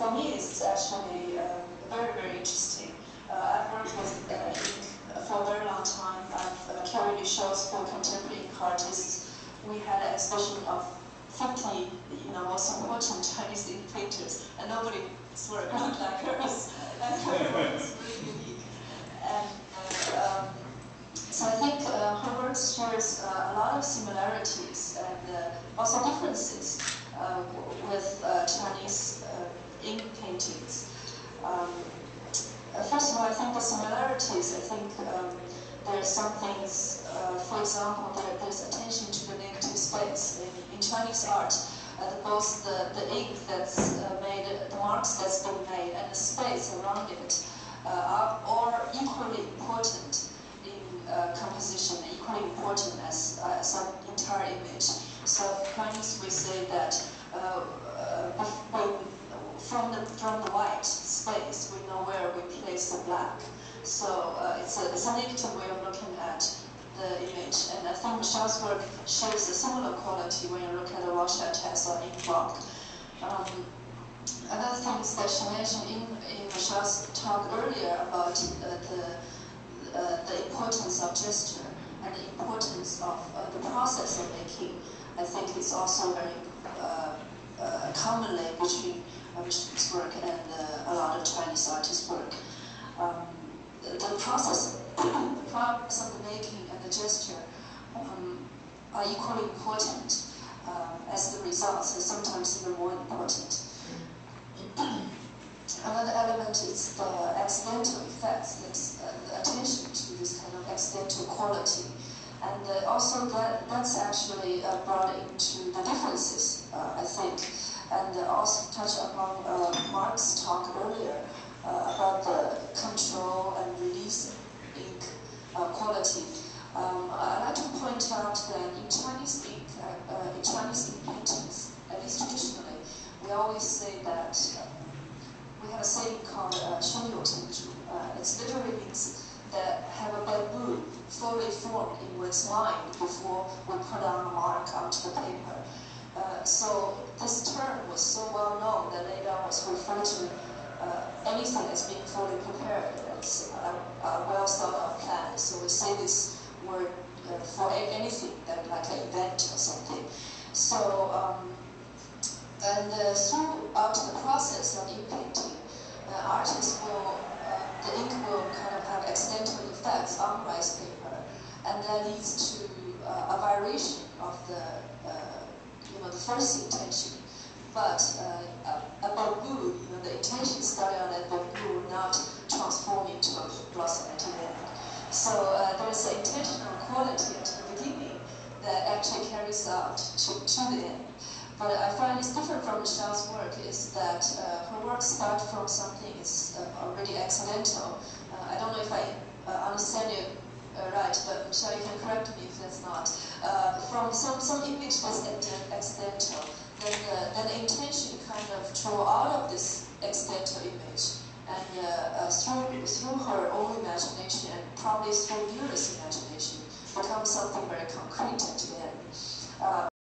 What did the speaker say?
for me, it's actually very, very interesting. I've worked with ink for a very long time. I've carried shows for contemporary ink artists. We had an exhibition of 50, most important Chinese ink painters, and nobody's work looked like hers. And her work is really unique. And so I think her work shares a lot of similarities and also differences with Chinese ink paintings. First of all, I think the similarities, there's some things, for example, there's attention to the negative space. In Chinese art, both the ink that's made, the marks that's been made, and the space around it are all equally important in composition, equally important as some entire image. So in Chinese, we say that from the white space, we know where we place the black. So it's a negative way of looking at the image. And I think Michelle's work shows a similar quality when you look at the Rorschach-test or ink block. Another thing is that she mentioned in Michelle's talk earlier about the importance of gesture and the importance of the process of making. I think it's also very commonly between Michelle's work and a lot of Chinese artists' work. The process of the making and the gesture are equally important as the results, and sometimes even more important. Another element is the accidental effects, the attention to this kind of accidental quality. And also that's actually brought into the differences, I think. And also touch upon Mark's talk earlier about the control and release ink quality. I'd like to point out that in Chinese ink paintings, at least traditionally, we always say that we have a saying called 生有成竹. It literally means that have a bamboo fully formed in one's mind before we put down a mark onto the paper. So this term was so well known that later on was referred to anything as being fully prepared, as a well thought out plan. So we say this word for anything that like an event or something. So throughout the process of ink painting, artists the ink will kind of have accidental effects on rice paper, and that leads to a variation of the first intention. But a bamboo, the intention started on that bamboo will not transform into a blossom at the end. So there's an intentional quality at the beginning that actually carries out to the end. But I find it's different from Michelle's work is that her work starts from something is already accidental. I don't know if I understand it right, but Michelle, you can correct me if that's not. From some image that's accidental, then the intention kind of draw out of this accidental image, and through her own imagination and probably through viewers' imagination, becomes something very concrete at the end.